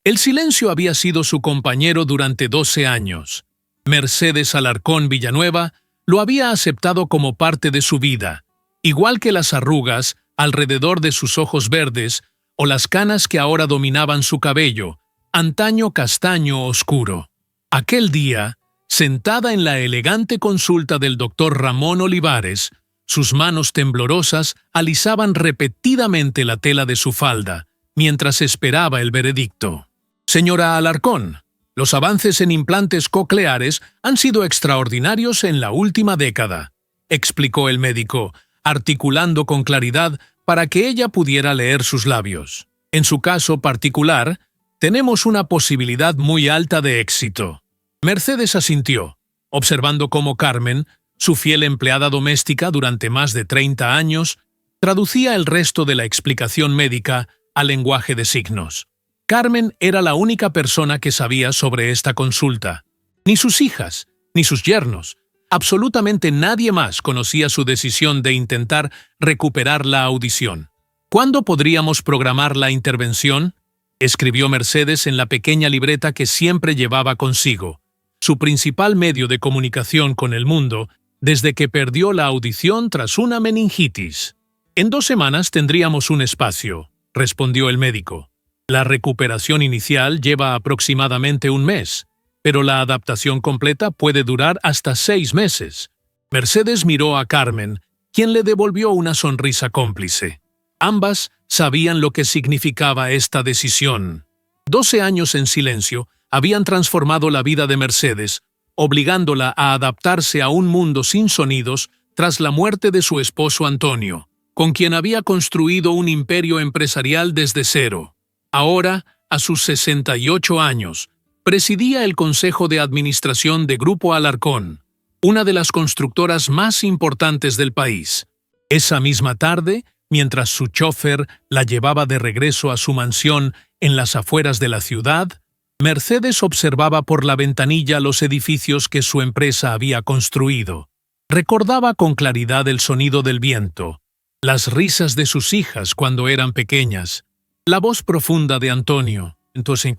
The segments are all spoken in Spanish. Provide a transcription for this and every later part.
El silencio había sido su compañero durante 12 años. Mercedes Alarcón Villanueva lo había aceptado como parte de su vida, igual que las arrugas alrededor de sus ojos verdes o las canas que ahora dominaban su cabello, antaño castaño oscuro. Aquel día, sentada en la elegante consulta del doctor Ramón Olivares, sus manos temblorosas alisaban repetidamente la tela de su falda, mientras esperaba el veredicto. «Señora Alarcón, los avances en implantes cocleares han sido extraordinarios en la última década», explicó el médico, articulando con claridad para que ella pudiera leer sus labios. «En su caso particular, tenemos una posibilidad muy alta de éxito». Mercedes asintió, observando cómo Carmen, su fiel empleada doméstica durante más de 30 años, traducía el resto de la explicación médica al lenguaje de signos. Carmen era la única persona que sabía sobre esta consulta. Ni sus hijas, ni sus yernos. Absolutamente nadie más conocía su decisión de intentar recuperar la audición. «¿Cuándo podríamos programar la intervención?», escribió Mercedes en la pequeña libreta que siempre llevaba consigo, su principal medio de comunicación con el mundo desde que perdió la audición tras una meningitis. «En 2 semanas tendríamos un espacio», respondió el médico. «La recuperación inicial lleva aproximadamente 1 mes, pero la adaptación completa puede durar hasta 6 meses». Mercedes miró a Carmen, quien le devolvió una sonrisa cómplice. Ambas sabían lo que significaba esta decisión. 12 años en silencio habían transformado la vida de Mercedes, obligándola a adaptarse a un mundo sin sonidos tras la muerte de su esposo Antonio, con quien había construido un imperio empresarial desde cero. Ahora, a sus 68 años, presidía el Consejo de Administración de Grupo Alarcón, una de las constructoras más importantes del país. Esa misma tarde, mientras su chofer la llevaba de regreso a su mansión en las afueras de la ciudad, Mercedes observaba por la ventanilla los edificios que su empresa había construido. Recordaba con claridad el sonido del viento, las risas de sus hijas cuando eran pequeñas, la voz profunda de Antonio. Entonces,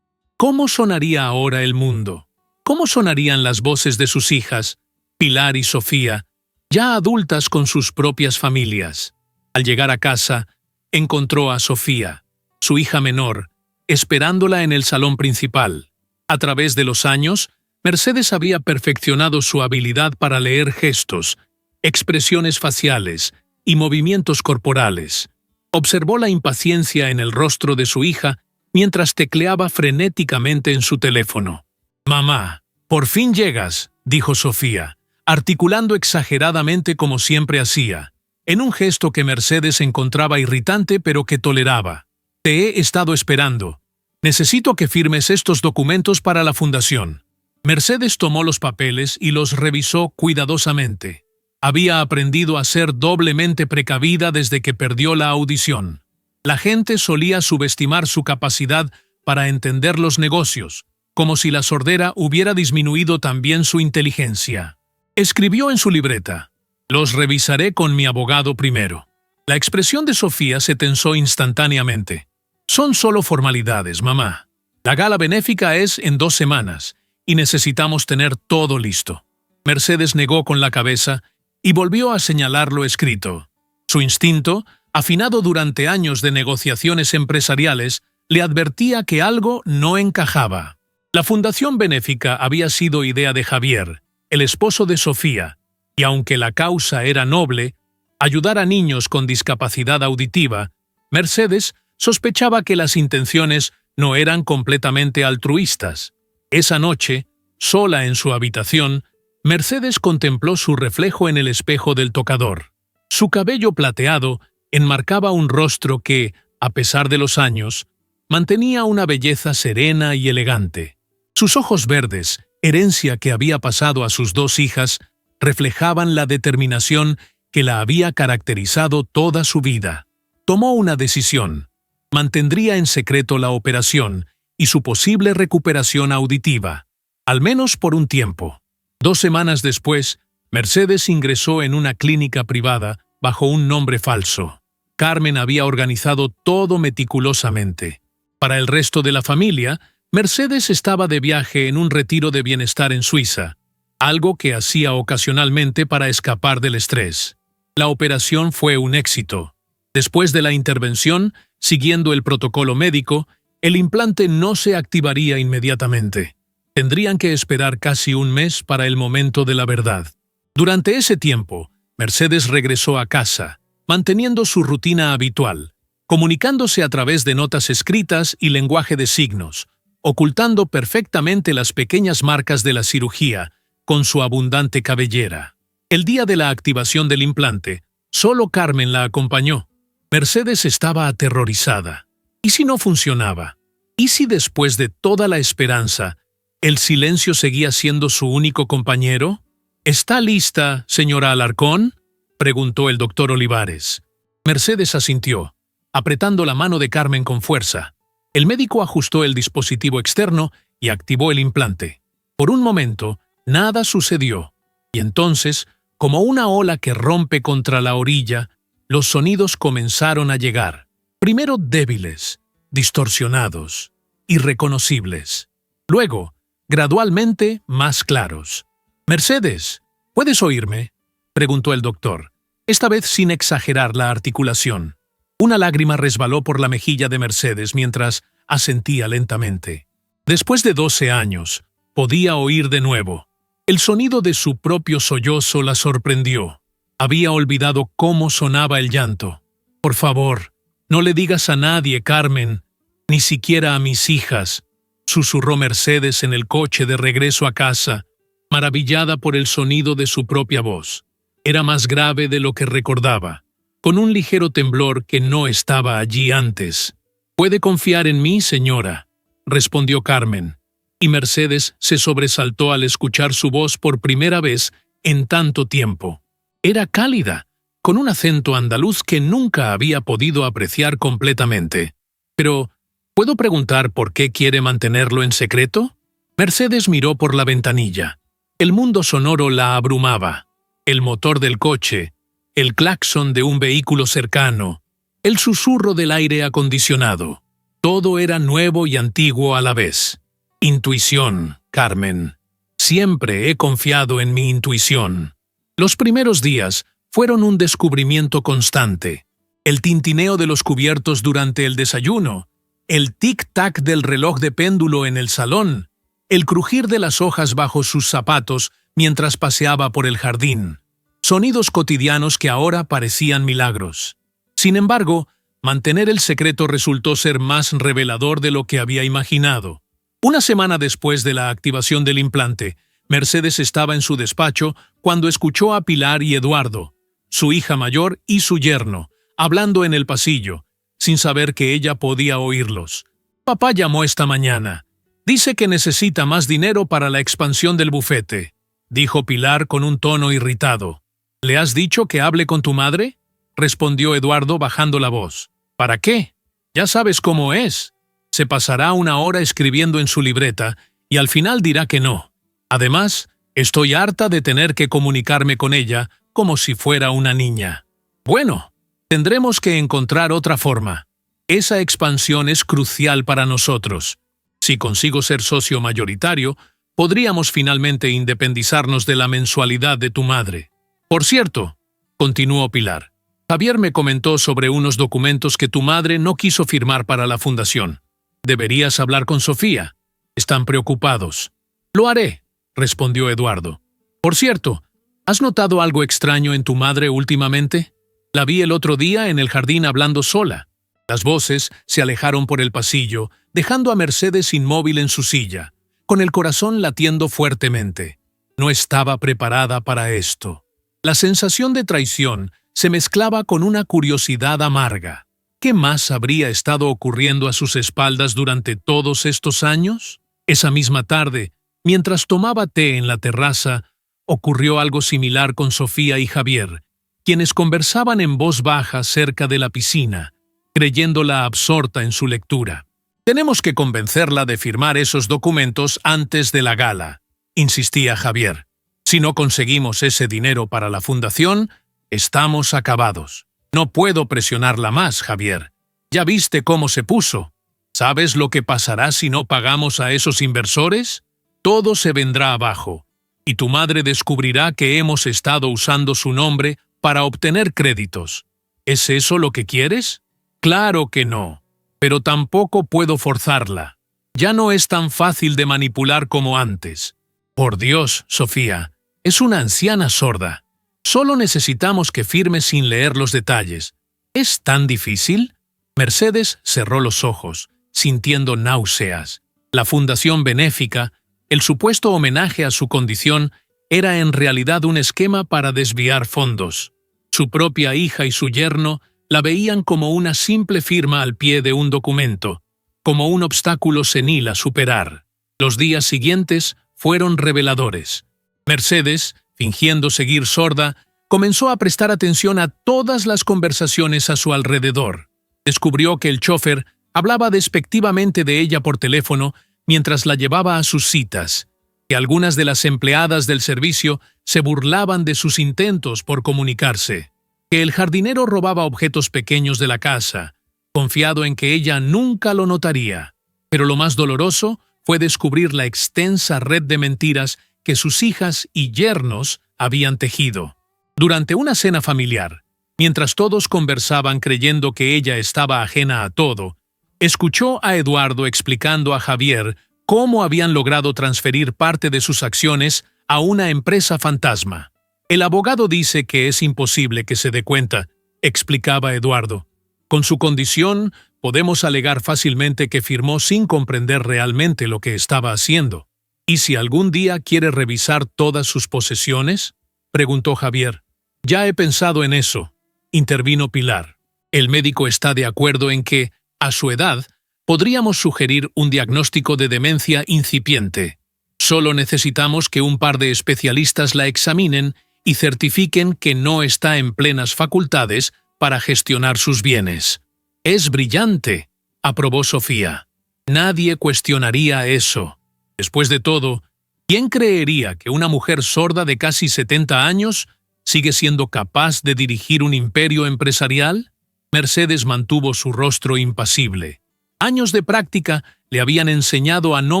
¿cómo sonaría ahora el mundo? ¿Cómo sonarían las voces de sus hijas, Pilar y Sofía, ya adultas con sus propias familias? Al llegar a casa, encontró a Sofía, su hija menor, esperándola en el salón principal. A través de los años, Mercedes había perfeccionado su habilidad para leer gestos, expresiones faciales y movimientos corporales. Observó la impaciencia en el rostro de su hija mientras tecleaba frenéticamente en su teléfono. «Mamá, por fin llegas», dijo Sofía, articulando exageradamente como siempre hacía, en un gesto que Mercedes encontraba irritante pero que toleraba. «Te he estado esperando. Necesito que firmes estos documentos para la fundación». Mercedes tomó los papeles y los revisó cuidadosamente. Había aprendido a ser doblemente precavida desde que perdió la audición. La gente solía subestimar su capacidad para entender los negocios, como si la sordera hubiera disminuido también su inteligencia. Escribió en su libreta: «Los revisaré con mi abogado primero». La expresión de Sofía se tensó instantáneamente. «Son solo formalidades, mamá. La gala benéfica es en 2 semanas, y necesitamos tener todo listo». Mercedes negó con la cabeza y volvió a señalar lo escrito. Su instinto, afinado durante años de negociaciones empresariales, le advertía que algo no encajaba. La fundación benéfica había sido idea de Javier, el esposo de Sofía, y aunque la causa era noble, ayudar a niños con discapacidad auditiva, Mercedes sospechaba que las intenciones no eran completamente altruistas. Esa noche, sola en su habitación, Mercedes contempló su reflejo en el espejo del tocador. Su cabello plateado enmarcaba un rostro que, a pesar de los años, mantenía una belleza serena y elegante. Sus ojos verdes, herencia que había pasado a sus 2 hijas, reflejaban la determinación que la había caracterizado toda su vida. Tomó una decisión: mantendría en secreto la operación y su posible recuperación auditiva, al menos por un tiempo. 2 semanas después, Mercedes ingresó en una clínica privada bajo un nombre falso. Carmen había organizado todo meticulosamente. Para el resto de la familia, Mercedes estaba de viaje en un retiro de bienestar en Suiza, algo que hacía ocasionalmente para escapar del estrés. La operación fue un éxito. Después de la intervención, siguiendo el protocolo médico, el implante no se activaría inmediatamente. Tendrían que esperar casi un mes para el momento de la verdad. Durante ese tiempo, Mercedes regresó a casa, manteniendo su rutina habitual, comunicándose a través de notas escritas y lenguaje de signos, ocultando perfectamente las pequeñas marcas de la cirugía con su abundante cabellera. El día de la activación del implante, solo Carmen la acompañó. Mercedes estaba aterrorizada. ¿Y si no funcionaba? ¿Y si después de toda la esperanza, el silencio seguía siendo su único compañero? ¿Está lista, señora Alarcón?, preguntó el doctor Olivares. Mercedes asintió, apretando la mano de Carmen con fuerza. El médico ajustó el dispositivo externo y activó el implante. Por un momento, nada sucedió, y entonces, como una ola que rompe contra la orilla, los sonidos comenzaron a llegar. Primero débiles, distorsionados, irreconocibles. Luego, gradualmente, más claros. «Mercedes, ¿puedes oírme?», preguntó el doctor, esta vez sin exagerar la articulación. Una lágrima resbaló por la mejilla de Mercedes mientras asentía lentamente. Después de 12 años, podía oír de nuevo. El sonido de su propio sollozo la sorprendió. Había olvidado cómo sonaba el llanto. «Por favor, no le digas a nadie, Carmen, ni siquiera a mis hijas», susurró Mercedes en el coche de regreso a casa, maravillada por el sonido de su propia voz. Era más grave de lo que recordaba, con un ligero temblor que no estaba allí antes. «Puede confiar en mí, señora», respondió Carmen, y Mercedes se sobresaltó al escuchar su voz por primera vez en tanto tiempo. Era cálida, con un acento andaluz que nunca había podido apreciar completamente. «Pero, ¿puedo preguntar por qué quiere mantenerlo en secreto?». Mercedes miró por la ventanilla. El mundo sonoro la abrumaba. El motor del coche, el claxon de un vehículo cercano, el susurro del aire acondicionado. Todo era nuevo y antiguo a la vez. Intuición, Carmen. Siempre he confiado en mi intuición. Los primeros días fueron un descubrimiento constante. El tintineo de los cubiertos durante el desayuno, el tic-tac del reloj de péndulo en el salón, el crujir de las hojas bajo sus zapatos mientras paseaba por el jardín. Sonidos cotidianos que ahora parecían milagros. Sin embargo, mantener el secreto resultó ser más revelador de lo que había imaginado. Una semana después de la activación del implante, Mercedes estaba en su despacho cuando escuchó a Pilar y Eduardo, su hija mayor y su yerno, hablando en el pasillo, sin saber que ella podía oírlos. «Papá llamó esta mañana. Dice que necesita más dinero para la expansión del bufete», dijo Pilar con un tono irritado. «¿Le has dicho que hable con tu madre?», respondió Eduardo bajando la voz. «¿Para qué? Ya sabes cómo es. Se pasará una hora escribiendo en su libreta y al final dirá que no. Además, estoy harta de tener que comunicarme con ella como si fuera una niña». «Bueno, tendremos que encontrar otra forma. Esa expansión es crucial para nosotros. Si consigo ser socio mayoritario, podríamos finalmente independizarnos de la mensualidad de tu madre. Por cierto», continuó Pilar, «Javier me comentó sobre unos documentos que tu madre no quiso firmar para la fundación. Deberías hablar con Sofía. Están preocupados». «Lo haré», respondió Eduardo. «Por cierto, ¿has notado algo extraño en tu madre últimamente? La vi el otro día en el jardín hablando sola». Las voces se alejaron por el pasillo, dejando a Mercedes inmóvil en su silla, con el corazón latiendo fuertemente. No estaba preparada para esto. La sensación de traición se mezclaba con una curiosidad amarga. ¿Qué más habría estado ocurriendo a sus espaldas durante todos estos años? Esa misma tarde, mientras tomaba té en la terraza, ocurrió algo similar con Sofía y Javier, quienes conversaban en voz baja cerca de la piscina, creyéndola absorta en su lectura. «Tenemos que convencerla de firmar esos documentos antes de la gala», insistía Javier. «Si no conseguimos ese dinero para la fundación, estamos acabados. No puedo presionarla más, Javier. Ya viste cómo se puso». ¿Sabes lo que pasará si no pagamos a esos inversores? Todo se vendrá abajo, y tu madre descubrirá que hemos estado usando su nombre para obtener créditos. ¿Es eso lo que quieres? Claro que no, pero tampoco puedo forzarla. Ya no es tan fácil de manipular como antes. Por Dios, Sofía, es una anciana sorda. Solo necesitamos que firme sin leer los detalles. ¿Es tan difícil? Mercedes cerró los ojos, sintiendo náuseas. La fundación benéfica, el supuesto homenaje a su condición, era en realidad un esquema para desviar fondos. Su propia hija y su yerno la veían como una simple firma al pie de un documento, como un obstáculo senil a superar. Los días siguientes fueron reveladores. Mercedes, fingiendo seguir sorda, comenzó a prestar atención a todas las conversaciones a su alrededor. Descubrió que el chofer hablaba despectivamente de ella por teléfono mientras la llevaba a sus citas, que algunas de las empleadas del servicio se burlaban de sus intentos por comunicarse, que el jardinero robaba objetos pequeños de la casa, confiado en que ella nunca lo notaría. Pero lo más doloroso fue descubrir la extensa red de mentiras que sus hijas y yernos habían tejido. Durante una cena familiar, mientras todos conversaban creyendo que ella estaba ajena a todo, escuchó a Eduardo explicando a Javier cómo habían logrado transferir parte de sus acciones a una empresa fantasma. El abogado dice que es imposible que se dé cuenta, explicaba Eduardo. Con su condición, podemos alegar fácilmente que firmó sin comprender realmente lo que estaba haciendo. ¿Y si algún día quiere revisar todas sus posesiones? Preguntó Javier. Ya he pensado en eso, intervino Pilar. El médico está de acuerdo en que, a su edad, podríamos sugerir un diagnóstico de demencia incipiente. Solo necesitamos que un par de especialistas la examinen y certifiquen que no está en plenas facultades para gestionar sus bienes. Es brillante, aprobó Sofía. Nadie cuestionaría eso. Después de todo, ¿quién creería que una mujer sorda de casi 70 años sigue siendo capaz de dirigir un imperio empresarial? Mercedes mantuvo su rostro impasible. Años de práctica le habían enseñado a no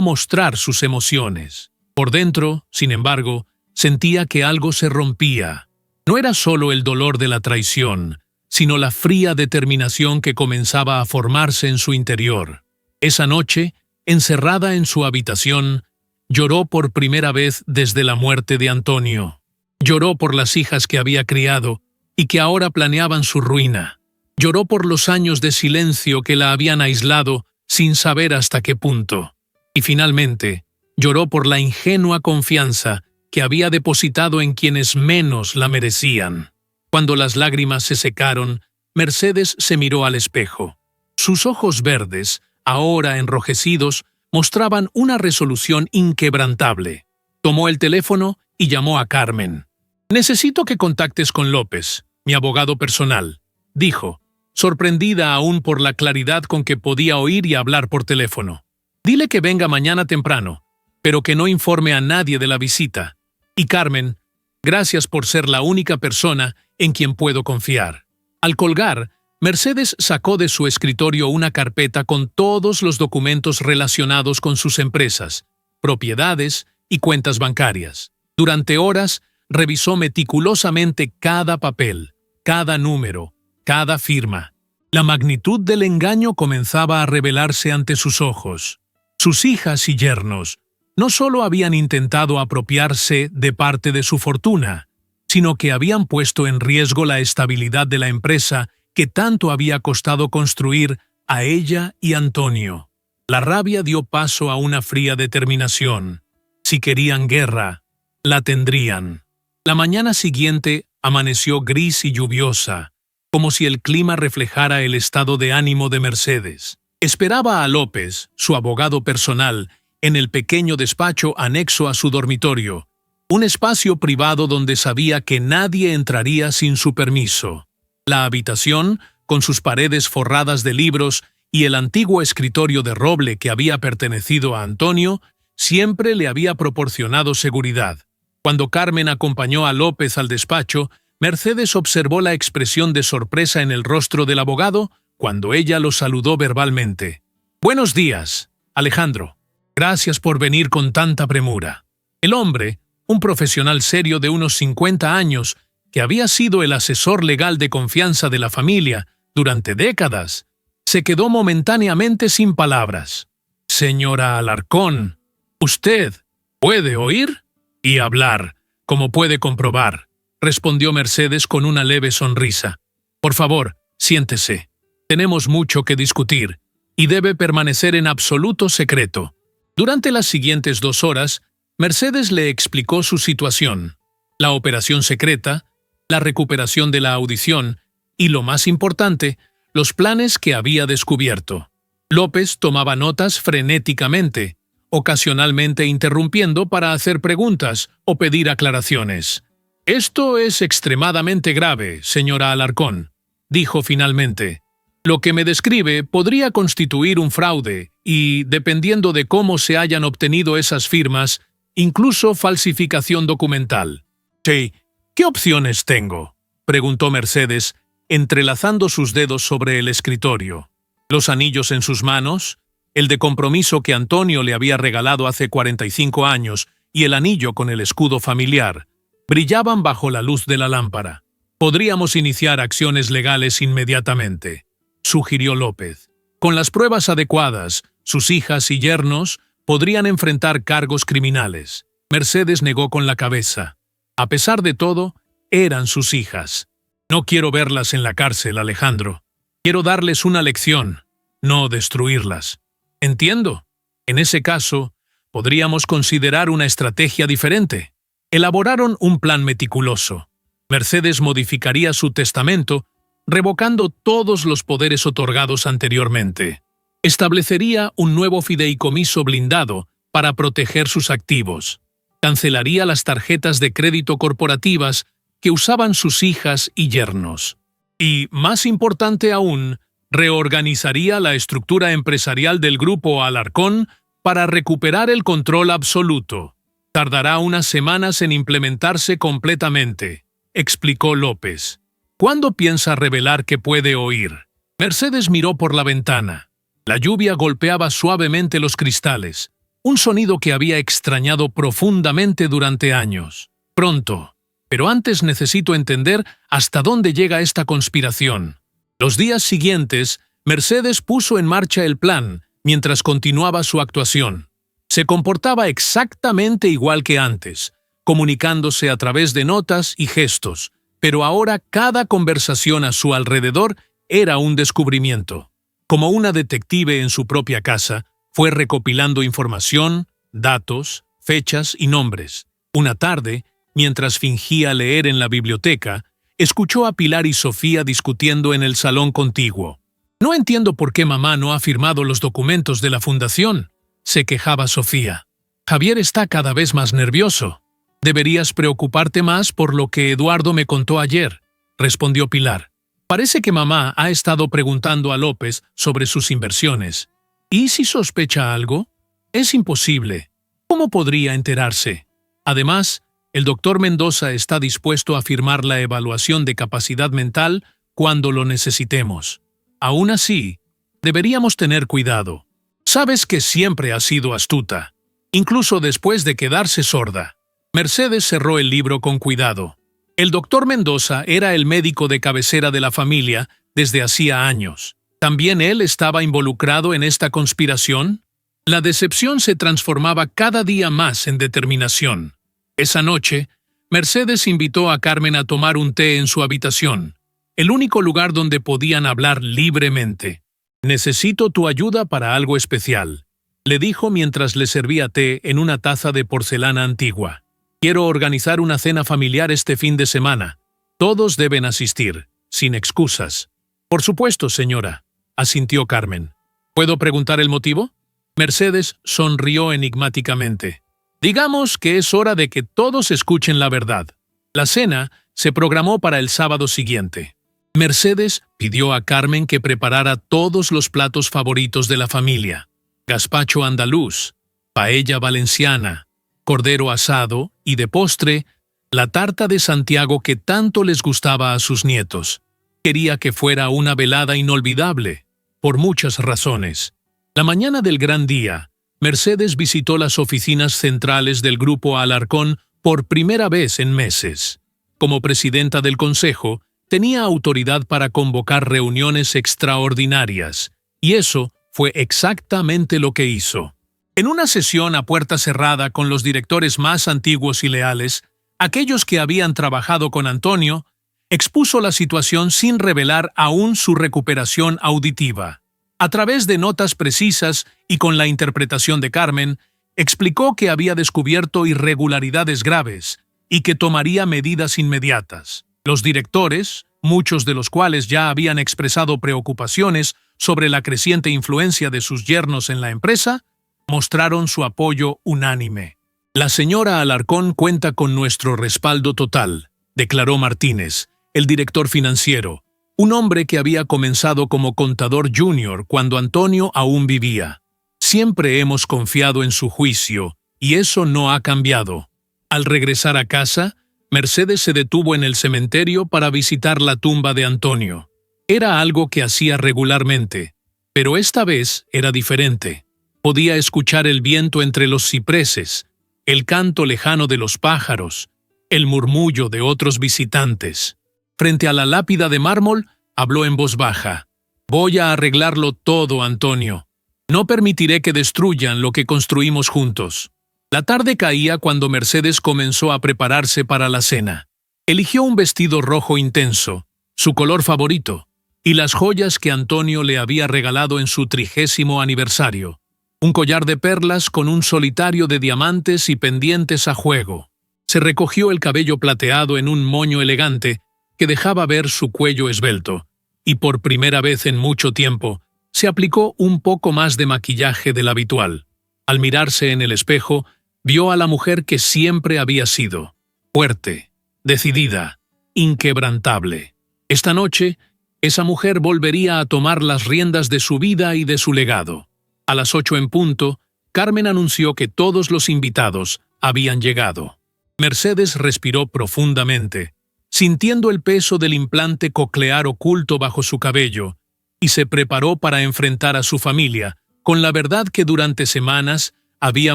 mostrar sus emociones. Por dentro, sin embargo, sentía que algo se rompía. No era solo el dolor de la traición, sino la fría determinación que comenzaba a formarse en su interior. Esa noche, encerrada en su habitación, lloró por primera vez desde la muerte de Antonio. Lloró por las hijas que había criado y que ahora planeaban su ruina. Lloró por los años de silencio que la habían aislado sin saber hasta qué punto. Y finalmente, lloró por la ingenua confianza que había depositado en quienes menos la merecían. Cuando las lágrimas se secaron, Mercedes se miró al espejo. Sus ojos verdes, ahora enrojecidos, mostraban una resolución inquebrantable. Tomó el teléfono y llamó a Carmen. «Necesito que contactes con López, mi abogado personal», dijo, sorprendida aún por la claridad con que podía oír y hablar por teléfono. «Dile que venga mañana temprano, pero que no informe a nadie de la visita. Y Carmen, gracias por ser la única persona en quien puedo confiar». Al colgar, Mercedes sacó de su escritorio una carpeta con todos los documentos relacionados con sus empresas, propiedades y cuentas bancarias. Durante horas, revisó meticulosamente cada papel, cada número, cada firma. La magnitud del engaño comenzaba a revelarse ante sus ojos. Sus hijas y yernos no solo habían intentado apropiarse de parte de su fortuna, sino que habían puesto en riesgo la estabilidad de la empresa que tanto había costado construir a ella y Antonio. La rabia dio paso a una fría determinación. Si querían guerra, la tendrían. La mañana siguiente amaneció gris y lluviosa, como si el clima reflejara el estado de ánimo de Mercedes. Esperaba a López, su abogado personal, en el pequeño despacho anexo a su dormitorio, un espacio privado donde sabía que nadie entraría sin su permiso. La habitación, con sus paredes forradas de libros y el antiguo escritorio de roble que había pertenecido a Antonio, siempre le había proporcionado seguridad. Cuando Carmen acompañó a López al despacho, Mercedes observó la expresión de sorpresa en el rostro del abogado cuando ella lo saludó verbalmente. Buenos días, Alejandro. Gracias por venir con tanta premura. El hombre, un profesional serio de unos 50 años, que había sido el asesor legal de confianza de la familia durante décadas, se quedó momentáneamente sin palabras. Señora Alarcón, ¿usted puede oír y hablar, como puede comprobar?, respondió Mercedes con una leve sonrisa. Por favor, siéntese. Tenemos mucho que discutir y debe permanecer en absoluto secreto. Durante las siguientes 2 horas, Mercedes le explicó su situación, la operación secreta, la recuperación de la audición y, lo más importante, los planes que había descubierto. López tomaba notas frenéticamente, ocasionalmente interrumpiendo para hacer preguntas o pedir aclaraciones. «Esto es extremadamente grave, señora Alarcón», dijo finalmente. «Lo que me describe podría constituir un fraude y, dependiendo de cómo se hayan obtenido esas firmas, incluso falsificación documental». «Sí, ¿qué opciones tengo?», preguntó Mercedes, entrelazando sus dedos sobre el escritorio. Los anillos en sus manos, el de compromiso que Antonio le había regalado hace 45 años y el anillo con el escudo familiar, brillaban bajo la luz de la lámpara. «Podríamos iniciar acciones legales inmediatamente», sugirió López. «Con las pruebas adecuadas, sus hijas y yernos podrían enfrentar cargos criminales». Mercedes negó con la cabeza. A pesar de todo, eran sus hijas. «No quiero verlas en la cárcel, Alejandro. Quiero darles una lección, no destruirlas». «Entiendo. En ese caso, podríamos considerar una estrategia diferente». Elaboraron un plan meticuloso. Mercedes modificaría su testamento, revocando todos los poderes otorgados anteriormente. Establecería un nuevo fideicomiso blindado para proteger sus activos. Cancelaría las tarjetas de crédito corporativas que usaban sus hijas y yernos. Y, más importante aún, reorganizaría la estructura empresarial del grupo Alarcón para recuperar el control absoluto. «Tardará unas semanas en implementarse completamente», explicó López. «¿Cuándo piensa revelar que puede oír?». Mercedes miró por la ventana. La lluvia golpeaba suavemente los cristales, un sonido que había extrañado profundamente durante años. «Pronto. Pero antes necesito entender hasta dónde llega esta conspiración». Los días siguientes, Mercedes puso en marcha el plan mientras continuaba su actuación. Se comportaba exactamente igual que antes, comunicándose a través de notas y gestos, pero ahora cada conversación a su alrededor era un descubrimiento. Como una detective en su propia casa, fue recopilando información, datos, fechas y nombres. Una tarde, mientras fingía leer en la biblioteca, escuchó a Pilar y Sofía discutiendo en el salón contiguo. «No entiendo por qué mamá no ha firmado los documentos de la fundación», se quejaba Sofía. «Javier está cada vez más nervioso. Deberías preocuparte más por lo que Eduardo me contó ayer», respondió Pilar. «Parece que mamá ha estado preguntando a López sobre sus inversiones. ¿Y si sospecha algo? Es imposible. ¿Cómo podría enterarse? Además, el doctor Mendoza está dispuesto a firmar la evaluación de capacidad mental cuando lo necesitemos. Aún así, deberíamos tener cuidado. Sabes que siempre has sido astuta, incluso después de quedarse sorda». Mercedes cerró el libro con cuidado. El doctor Mendoza era el médico de cabecera de la familia desde hacía años. ¿También él estaba involucrado en esta conspiración? La decepción se transformaba cada día más en determinación. Esa noche, Mercedes invitó a Carmen a tomar un té en su habitación, el único lugar donde podían hablar libremente. «Necesito tu ayuda para algo especial», le dijo mientras le servía té en una taza de porcelana antigua. «Quiero organizar una cena familiar este fin de semana. Todos deben asistir, sin excusas». «Por supuesto, señora», asintió Carmen. «¿Puedo preguntar el motivo?». Mercedes sonrió enigmáticamente. «Digamos que es hora de que todos escuchen la verdad. La cena se programó para el sábado siguiente». Mercedes pidió a Carmen que preparara todos los platos favoritos de la familia: gazpacho andaluz, paella valenciana, cordero asado y, de postre, la tarta de Santiago que tanto les gustaba a sus nietos. Quería que fuera una velada inolvidable, por muchas razones. La mañana del gran día, Mercedes visitó las oficinas centrales del Grupo Alarcón por primera vez en meses. Como presidenta del consejo, tenía autoridad para convocar reuniones extraordinarias, y eso fue exactamente lo que hizo. En una sesión a puerta cerrada con los directores más antiguos y leales, aquellos que habían trabajado con Antonio, expuso la situación sin revelar aún su recuperación auditiva. A través de notas precisas y con la interpretación de Carmen, explicó que había descubierto irregularidades graves y que tomaría medidas inmediatas. Los directores, muchos de los cuales ya habían expresado preocupaciones sobre la creciente influencia de sus yernos en la empresa, mostraron su apoyo unánime. La señora Alarcón cuenta con nuestro respaldo total, declaró Martínez, el director financiero, un hombre que había comenzado como contador junior cuando Antonio aún vivía. Siempre hemos confiado en su juicio, y eso no ha cambiado. Al regresar a casa, Mercedes se detuvo en el cementerio para visitar la tumba de Antonio. Era algo que hacía regularmente, pero esta vez era diferente. Podía escuchar el viento entre los cipreses, el canto lejano de los pájaros, el murmullo de otros visitantes. Frente a la lápida de mármol, habló en voz baja. «Voy a arreglarlo todo, Antonio. No permitiré que destruyan lo que construimos juntos». La tarde caía cuando Mercedes comenzó a prepararse para la cena. Eligió un vestido rojo intenso, su color favorito, y las joyas que Antonio le había regalado en su 30º aniversario. Un collar de perlas con un solitario de diamantes y pendientes a juego. Se recogió el cabello plateado en un moño elegante que dejaba ver su cuello esbelto, y por primera vez en mucho tiempo se aplicó un poco más de maquillaje del habitual. Al mirarse en el espejo, vio a la mujer que siempre había sido, fuerte, decidida, inquebrantable. Esta noche, esa mujer volvería a tomar las riendas de su vida y de su legado. A las 8 en punto, Carmen anunció que todos los invitados habían llegado. Mercedes respiró profundamente, sintiendo el peso del implante coclear oculto bajo su cabello, y se preparó para enfrentar a su familia con la verdad que durante semanas había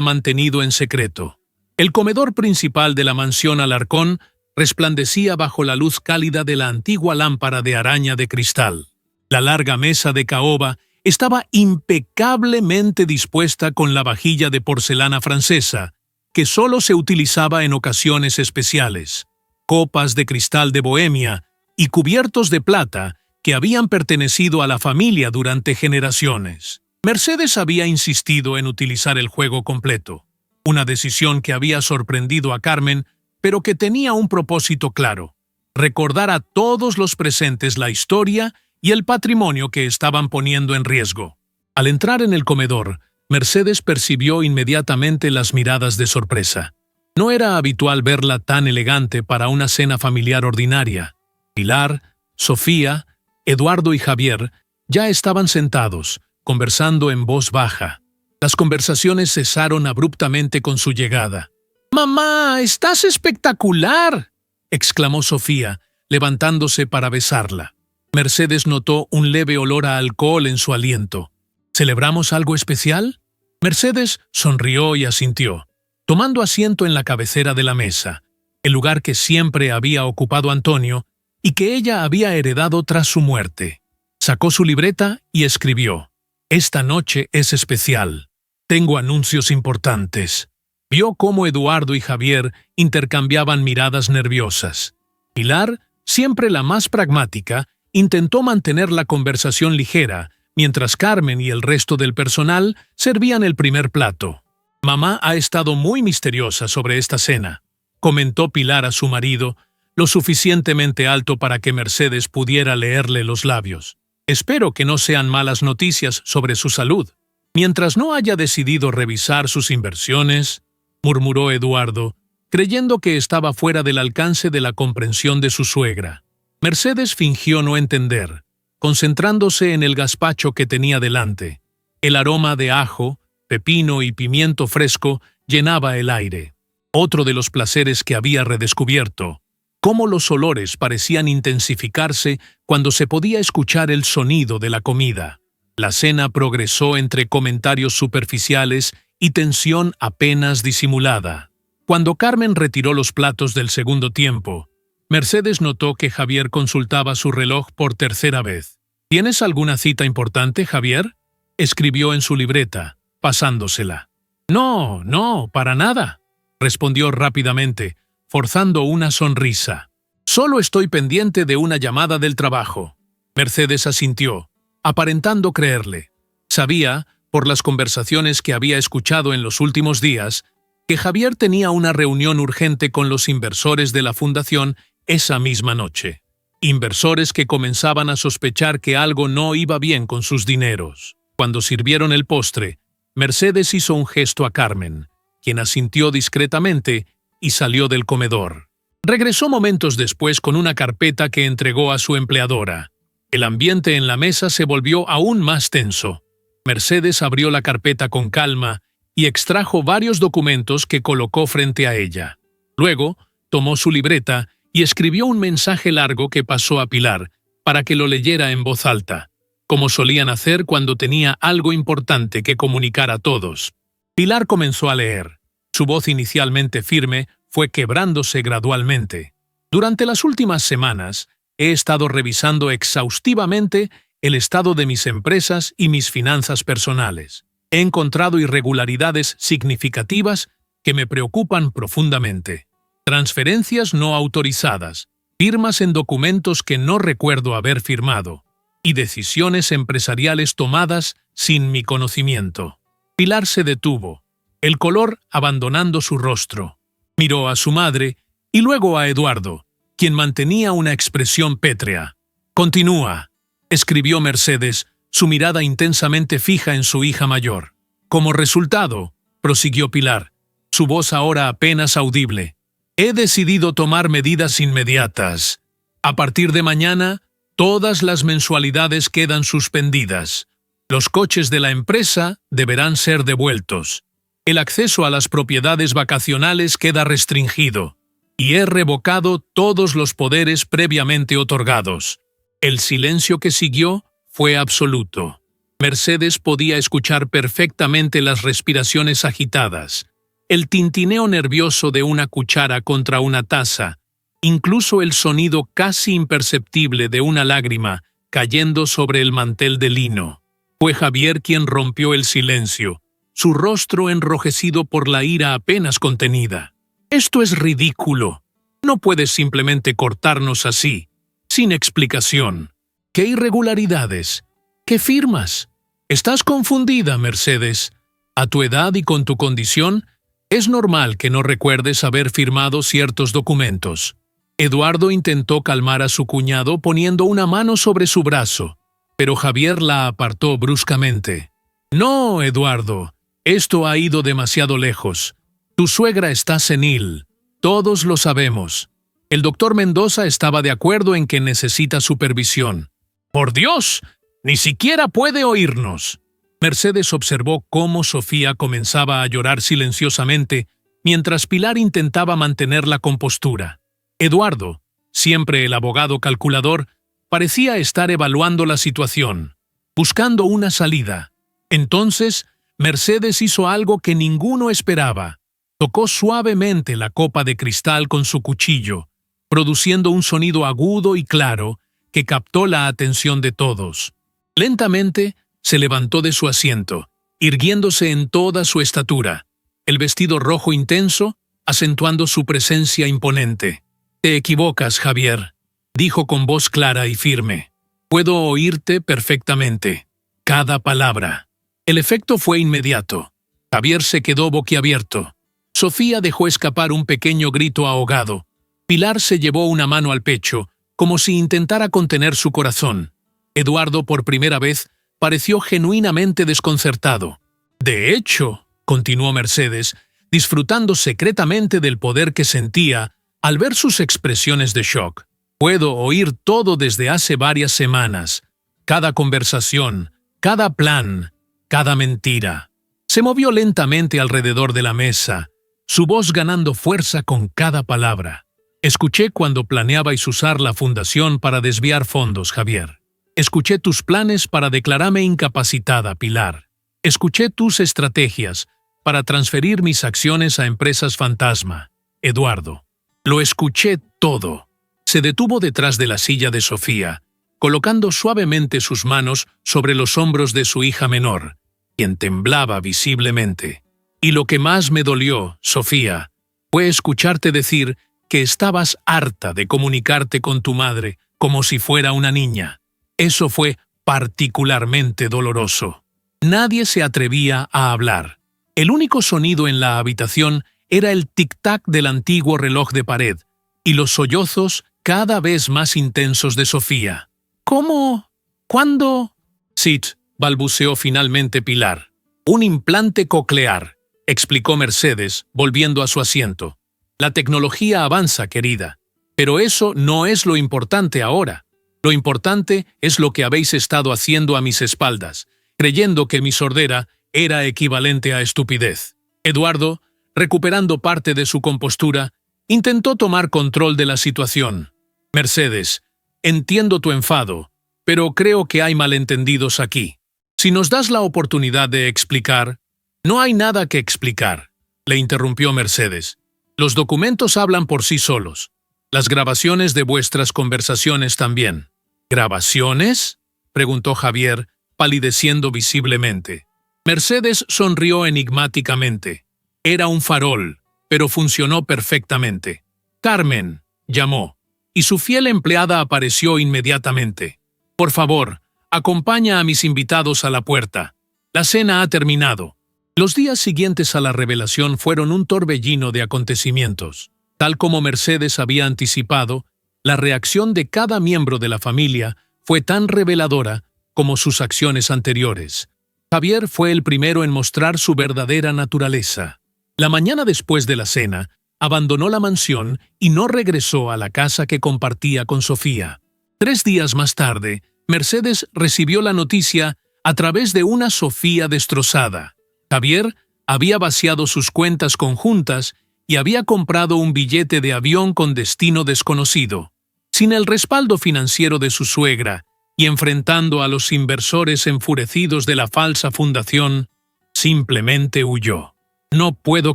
mantenido en secreto. El comedor principal de la mansión Alarcón resplandecía bajo la luz cálida de la antigua lámpara de araña de cristal. La larga mesa de caoba estaba impecablemente dispuesta con la vajilla de porcelana francesa, que solo se utilizaba en ocasiones especiales, copas de cristal de Bohemia y cubiertos de plata que habían pertenecido a la familia durante generaciones. Mercedes había insistido en utilizar el juego completo, una decisión que había sorprendido a Carmen, pero que tenía un propósito claro: recordar a todos los presentes la historia y el patrimonio que estaban poniendo en riesgo. Al entrar en el comedor, Mercedes percibió inmediatamente las miradas de sorpresa. No era habitual verla tan elegante para una cena familiar ordinaria. Pilar, Sofía, Eduardo y Javier ya estaban sentados, conversando en voz baja. Las conversaciones cesaron abruptamente con su llegada. «¡Mamá, estás espectacular!», exclamó Sofía, levantándose para besarla. Mercedes notó un leve olor a alcohol en su aliento. «¿Celebramos algo especial?». Mercedes sonrió y asintió, tomando asiento en la cabecera de la mesa, el lugar que siempre había ocupado Antonio y que ella había heredado tras su muerte. Sacó su libreta y escribió: «Esta noche es especial. Tengo anuncios importantes». Vio cómo Eduardo y Javier intercambiaban miradas nerviosas. Pilar, siempre la más pragmática, intentó mantener la conversación ligera, mientras Carmen y el resto del personal servían el primer plato. «Mamá ha estado muy misteriosa sobre esta cena», comentó Pilar a su marido, lo suficientemente alto para que Mercedes pudiera leerle los labios. «Espero que no sean malas noticias sobre su salud. Mientras no haya decidido revisar sus inversiones», murmuró Eduardo, creyendo que estaba fuera del alcance de la comprensión de su suegra. Mercedes fingió no entender, concentrándose en el gazpacho que tenía delante. El aroma de ajo, pepino y pimiento fresco llenaba el aire. Otro de los placeres que había redescubierto, cómo los olores parecían intensificarse cuando se podía escuchar el sonido de la comida. La cena progresó entre comentarios superficiales y tensión apenas disimulada. Cuando Carmen retiró los platos del segundo tiempo, Mercedes notó que Javier consultaba su reloj por tercera vez. ¿Tienes alguna cita importante, Javier?, escribió en su libreta, pasándosela. No, para nada, respondió rápidamente, forzando una sonrisa. Solo estoy pendiente de una llamada del trabajo. Mercedes asintió, aparentando creerle. Sabía, por las conversaciones que había escuchado en los últimos días, que Javier tenía una reunión urgente con los inversores de la fundación esa misma noche. Inversores que comenzaban a sospechar que algo no iba bien con sus dineros. Cuando sirvieron el postre, Mercedes hizo un gesto a Carmen, quien asintió discretamente y salió del comedor. Regresó momentos después con una carpeta que entregó a su empleadora. El ambiente en la mesa se volvió aún más tenso. Mercedes abrió la carpeta con calma y extrajo varios documentos que colocó frente a ella. Luego, tomó su libreta y escribió un mensaje largo que pasó a Pilar, para que lo leyera en voz alta, como solían hacer cuando tenía algo importante que comunicar a todos. Pilar comenzó a leer. Su voz inicialmente firme fue quebrándose gradualmente. Durante las últimas semanas, he estado revisando exhaustivamente el estado de mis empresas y mis finanzas personales. He encontrado irregularidades significativas que me preocupan profundamente. Transferencias no autorizadas, firmas en documentos que no recuerdo haber firmado, y decisiones empresariales tomadas sin mi conocimiento. Pilar se detuvo, el color abandonando su rostro. Miró a su madre y luego a Eduardo, quien mantenía una expresión pétrea. «Continúa», escribió Mercedes, su mirada intensamente fija en su hija mayor. «Como resultado», prosiguió Pilar, su voz ahora apenas audible, «he decidido tomar medidas inmediatas. A partir de mañana, todas las mensualidades quedan suspendidas. Los coches de la empresa deberán ser devueltos. El acceso a las propiedades vacacionales queda restringido. Y he revocado todos los poderes previamente otorgados». El silencio que siguió fue absoluto. Mercedes podía escuchar perfectamente las respiraciones agitadas, el tintineo nervioso de una cuchara contra una taza, incluso el sonido casi imperceptible de una lágrima cayendo sobre el mantel de lino. Fue Javier quien rompió el silencio, su rostro enrojecido por la ira apenas contenida. «Esto es ridículo. No puedes simplemente cortarnos así, sin explicación. ¿Qué irregularidades? ¿Qué firmas? Estás confundida, Mercedes. A tu edad y con tu condición, es normal que no recuerdes haber firmado ciertos documentos». Eduardo intentó calmar a su cuñado poniendo una mano sobre su brazo, pero Javier la apartó bruscamente. «No, Eduardo, esto ha ido demasiado lejos. Tu suegra está senil. Todos lo sabemos. El doctor Mendoza estaba de acuerdo en que necesita supervisión». «¡Por Dios! ¡Ni siquiera puede oírnos!». Mercedes observó cómo Sofía comenzaba a llorar silenciosamente mientras Pilar intentaba mantener la compostura. Eduardo, siempre el abogado calculador, parecía estar evaluando la situación, buscando una salida. Entonces, Mercedes hizo algo que ninguno esperaba. Tocó suavemente la copa de cristal con su cuchillo, produciendo un sonido agudo y claro que captó la atención de todos. Lentamente, se levantó de su asiento, irguiéndose en toda su estatura, el vestido rojo intenso, acentuando su presencia imponente. «Te equivocas, Javier», dijo con voz clara y firme. «Puedo oírte perfectamente. Cada palabra». El efecto fue inmediato. Javier se quedó boquiabierto. Sofía dejó escapar un pequeño grito ahogado. Pilar se llevó una mano al pecho, como si intentara contener su corazón. Eduardo, por primera vez, pareció genuinamente desconcertado. «De hecho», continuó Mercedes, disfrutando secretamente del poder que sentía al ver sus expresiones de shock, «puedo oír todo desde hace varias semanas. Cada conversación, cada plan, cada mentira». Se movió lentamente alrededor de la mesa, su voz ganando fuerza con cada palabra. «Escuché cuando planeabais usar la fundación para desviar fondos, Javier. Escuché tus planes para declararme incapacitada, Pilar. Escuché tus estrategias para transferir mis acciones a empresas fantasma, Eduardo. Lo escuché todo. Se detuvo detrás de la silla de Sofía, colocando suavemente sus manos sobre los hombros de su hija menor, quien temblaba visiblemente. Y lo que más me dolió, Sofía, fue escucharte decir que estabas harta de comunicarte con tu madre como si fuera una niña. Eso fue particularmente doloroso. Nadie se atrevía a hablar. El único sonido en la habitación era el tic-tac del antiguo reloj de pared y los sollozos cada vez más intensos de Sofía. ¿Cómo? ¿Cuándo? Sí, balbuceó finalmente Pilar. Un implante coclear, explicó Mercedes, volviendo a su asiento. La tecnología avanza, querida, pero eso no es lo importante ahora. Lo importante es lo que habéis estado haciendo a mis espaldas, creyendo que mi sordera era equivalente a estupidez. Eduardo, recuperando parte de su compostura, intentó tomar control de la situación. Mercedes, entiendo tu enfado, pero creo que hay malentendidos aquí. Si nos das la oportunidad de explicar... No hay nada que explicar, le interrumpió Mercedes. Los documentos hablan por sí solos. Las grabaciones de vuestras conversaciones también. ¿Grabaciones?, preguntó Javier, palideciendo visiblemente. Mercedes sonrió enigmáticamente. Era un farol, pero funcionó perfectamente. Carmen, llamó, y su fiel empleada apareció inmediatamente. Por favor, acompaña a mis invitados a la puerta. La cena ha terminado. Los días siguientes a la revelación fueron un torbellino de acontecimientos. Tal como Mercedes había anticipado, la reacción de cada miembro de la familia fue tan reveladora como sus acciones anteriores. Javier fue el primero en mostrar su verdadera naturaleza. La mañana después de la cena, abandonó la mansión y no regresó a la casa que compartía con Sofía. 3 días más tarde, Mercedes recibió la noticia a través de una Sofía destrozada. Javier había vaciado sus cuentas conjuntas y había comprado un billete de avión con destino desconocido. Sin el respaldo financiero de su suegra y enfrentando a los inversores enfurecidos de la falsa fundación, simplemente huyó. «No puedo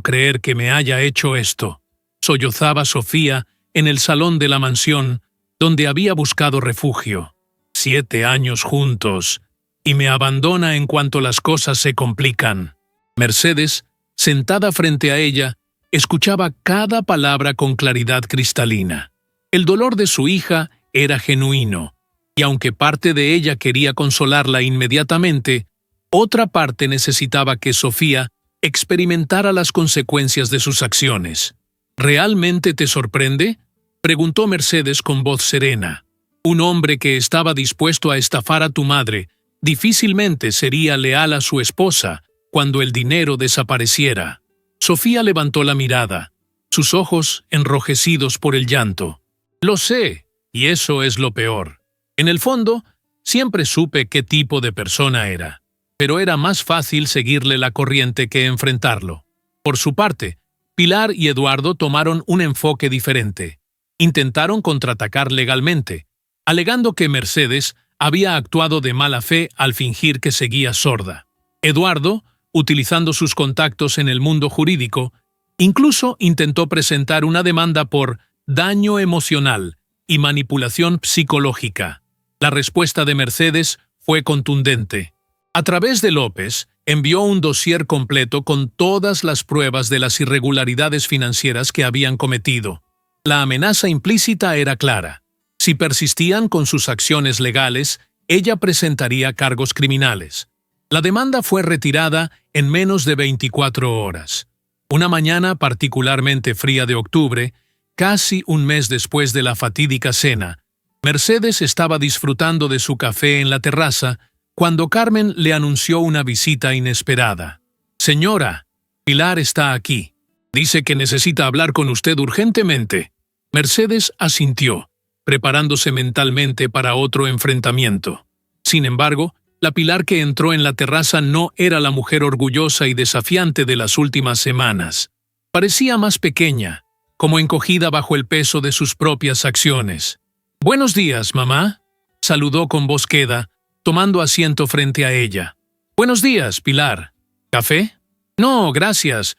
creer que me haya hecho esto», sollozaba Sofía en el salón de la mansión donde había buscado refugio. 7 años juntos, y me abandona en cuanto las cosas se complican. Mercedes, sentada frente a ella, escuchaba cada palabra con claridad cristalina. El dolor de su hija era genuino, y aunque parte de ella quería consolarla inmediatamente, otra parte necesitaba que Sofía experimentara las consecuencias de sus acciones. «¿Realmente te sorprende?», preguntó Mercedes con voz serena. «Un hombre que estaba dispuesto a estafar a tu madre difícilmente sería leal a su esposa cuando el dinero desapareciera». Sofía levantó la mirada, sus ojos enrojecidos por el llanto. «Lo sé, y eso es lo peor. En el fondo, siempre supe qué tipo de persona era, pero era más fácil seguirle la corriente que enfrentarlo». Por su parte, Pilar y Eduardo tomaron un enfoque diferente. Intentaron contraatacar legalmente, alegando que Mercedes había actuado de mala fe al fingir que seguía sorda. Eduardo, utilizando sus contactos en el mundo jurídico, incluso intentó presentar una demanda por daño emocional y manipulación psicológica. La respuesta de Mercedes fue contundente. A través de López, envió un dossier completo con todas las pruebas de las irregularidades financieras que habían cometido. La amenaza implícita era clara. Si persistían con sus acciones legales, ella presentaría cargos criminales. La demanda fue retirada en menos de 24 horas. Una mañana particularmente fría de octubre, casi un mes después de la fatídica cena, Mercedes estaba disfrutando de su café en la terraza cuando Carmen le anunció una visita inesperada. «Señora, Pilar está aquí. Dice que necesita hablar con usted urgentemente». Mercedes asintió, preparándose mentalmente para otro enfrentamiento. Sin embargo, la Pilar que entró en la terraza no era la mujer orgullosa y desafiante de las últimas semanas. Parecía más pequeña, como encogida bajo el peso de sus propias acciones. «Buenos días, mamá». saludó con voz queda, tomando asiento frente a ella. «Buenos días, Pilar. ¿Café?» «No, gracias.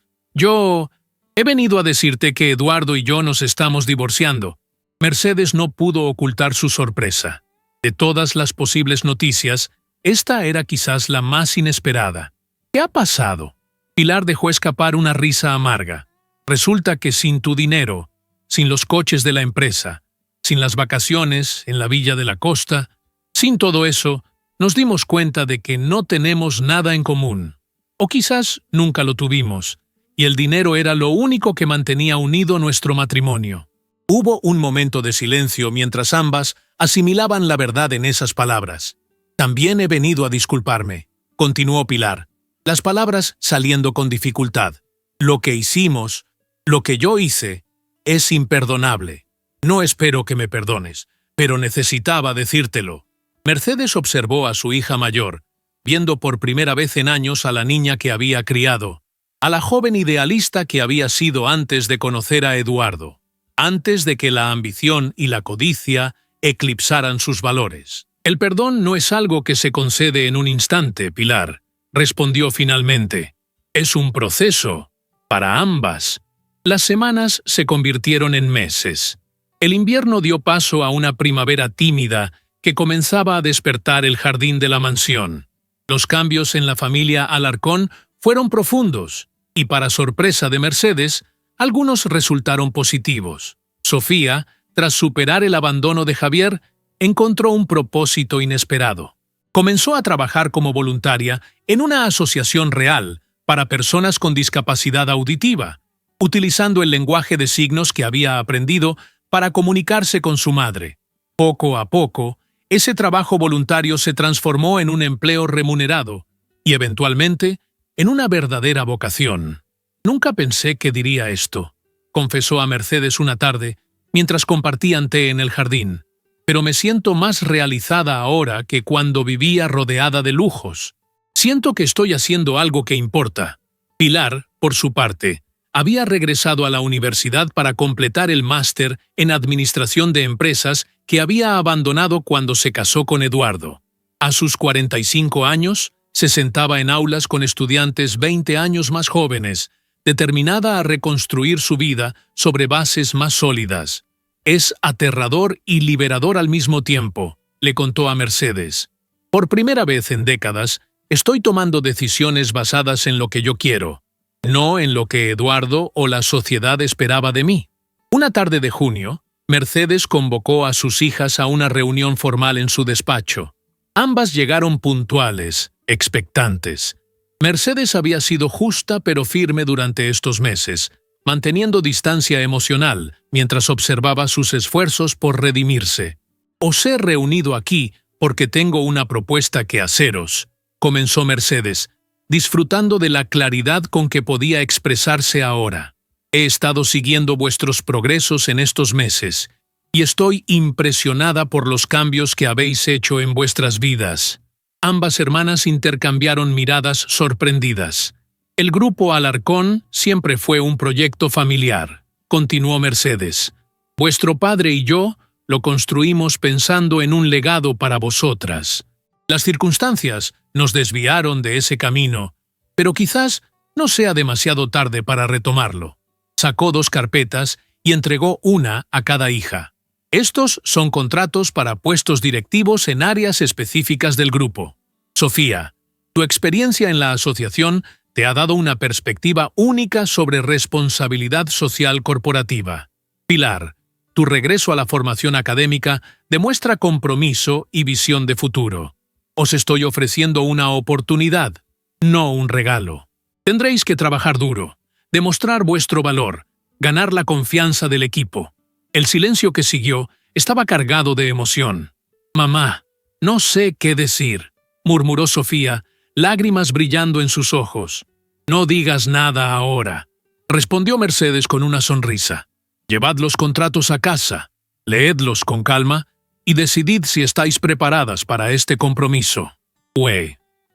He venido a decirte que Eduardo y yo nos estamos divorciando». Mercedes no pudo ocultar su sorpresa. De todas las posibles noticias, esta era quizás la más inesperada. «¿Qué ha pasado?» Pilar dejó escapar una risa amarga. «Resulta que sin tu dinero, sin los coches de la empresa, sin las vacaciones en la villa de la costa, sin todo eso, nos dimos cuenta de que no tenemos nada en común. O quizás nunca lo tuvimos, y el dinero era lo único que mantenía unido nuestro matrimonio». Hubo un momento de silencio mientras ambas asimilaban la verdad en esas palabras. «También he venido a disculparme», continuó Pilar, las palabras saliendo con dificultad. «Lo que hicimos, lo que yo hice, es imperdonable. No espero que me perdones, pero necesitaba decírtelo». Mercedes observó a su hija mayor, viendo por primera vez en años a la niña que había criado, a la joven idealista que había sido antes de conocer a Eduardo, antes de que la ambición y la codicia eclipsaran sus valores. «El perdón no es algo que se concede en un instante, Pilar», respondió finalmente. «Es un proceso, para ambas». Las semanas se convirtieron en meses. El invierno dio paso a una primavera tímida que comenzaba a despertar el jardín de la mansión. Los cambios en la familia Alarcón fueron profundos, y para sorpresa de Mercedes, algunos resultaron positivos. Sofía, tras superar el abandono de Javier, encontró un propósito inesperado. Comenzó a trabajar como voluntaria en una asociación real para personas con discapacidad auditiva, utilizando el lenguaje de signos que había aprendido para comunicarse con su madre. Poco a poco, ese trabajo voluntario se transformó en un empleo remunerado y, eventualmente, en una verdadera vocación. «Nunca pensé que diría esto», confesó a Mercedes una tarde, mientras compartían té en el jardín. «Pero me siento más realizada ahora que cuando vivía rodeada de lujos. Siento que estoy haciendo algo que importa». Pilar, por su parte, había regresado a la universidad para completar el máster en Administración de Empresas que había abandonado cuando se casó con Eduardo. A sus 45 años, se sentaba en aulas con estudiantes 20 años más jóvenes, determinada a reconstruir su vida sobre bases más sólidas. «Es aterrador y liberador al mismo tiempo», le contó a Mercedes. «Por primera vez en décadas, estoy tomando decisiones basadas en lo que yo quiero, no en lo que Eduardo o la sociedad esperaba de mí». Una tarde de junio, Mercedes convocó a sus hijas a una reunión formal en su despacho. Ambas llegaron puntuales, expectantes. Mercedes había sido justa pero firme durante estos meses, manteniendo distancia emocional mientras observaba sus esfuerzos por redimirse. «Os he reunido aquí porque tengo una propuesta que haceros», comenzó Mercedes, disfrutando de la claridad con que podía expresarse ahora. «He estado siguiendo vuestros progresos en estos meses, y estoy impresionada por los cambios que habéis hecho en vuestras vidas». Ambas hermanas intercambiaron miradas sorprendidas. «El grupo Alarcón siempre fue un proyecto familiar», continuó Mercedes. «Vuestro padre y yo lo construimos pensando en un legado para vosotras. Las circunstancias nos desviaron de ese camino, pero quizás no sea demasiado tarde para retomarlo». Sacó 2 carpetas y entregó una a cada hija. «Estos son contratos para puestos directivos en áreas específicas del grupo. Sofía, tu experiencia en la asociación te ha dado una perspectiva única sobre responsabilidad social corporativa. Pilar, tu regreso a la formación académica demuestra compromiso y visión de futuro. Os estoy ofreciendo una oportunidad, no un regalo. Tendréis que trabajar duro, demostrar vuestro valor, ganar la confianza del equipo». El silencio que siguió estaba cargado de emoción. «Mamá, no sé qué decir», murmuró Sofía, lágrimas brillando en sus ojos. «No digas nada ahora», respondió Mercedes con una sonrisa. «Llevad los contratos a casa, leedlos con calma y decidid si estáis preparadas para este compromiso».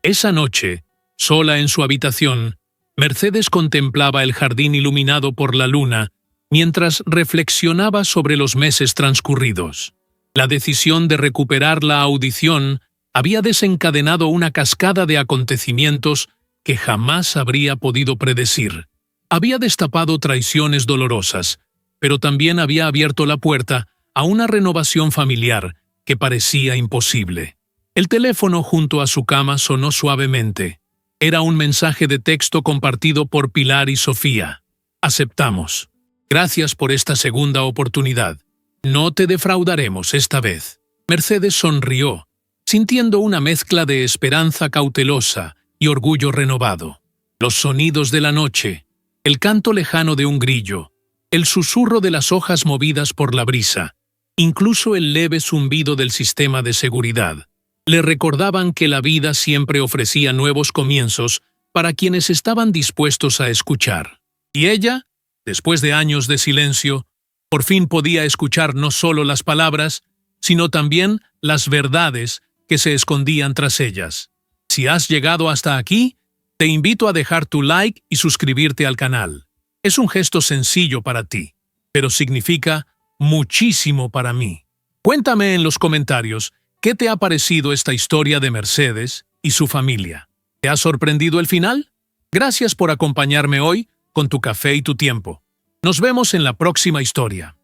Esa noche, sola en su habitación, Mercedes contemplaba el jardín iluminado por la luna mientras reflexionaba sobre los meses transcurridos. La decisión de recuperar la audición había desencadenado una cascada de acontecimientos que jamás habría podido predecir. Había destapado traiciones dolorosas, pero también había abierto la puerta a una renovación familiar que parecía imposible. El teléfono junto a su cama sonó suavemente. Era un mensaje de texto compartido por Pilar y Sofía. Aceptamos. Gracias por esta segunda oportunidad. No te defraudaremos esta vez. Mercedes sonrió, sintiendo una mezcla de esperanza cautelosa y orgullo renovado. Los sonidos de la noche, el canto lejano de un grillo, el susurro de las hojas movidas por la brisa, incluso el leve zumbido del sistema de seguridad, le recordaban que la vida siempre ofrecía nuevos comienzos para quienes estaban dispuestos a escuchar. Y ella, después de años de silencio, por fin podía escuchar no solo las palabras, sino también las verdades que se escondían tras ellas. Si has llegado hasta aquí, te invito a dejar tu like y suscribirte al canal. Es un gesto sencillo para ti, pero significa muchísimo para mí. Cuéntame en los comentarios qué te ha parecido esta historia de Mercedes y su familia. ¿Te ha sorprendido el final? Gracias por acompañarme hoy con tu café y tu tiempo. Nos vemos en la próxima historia.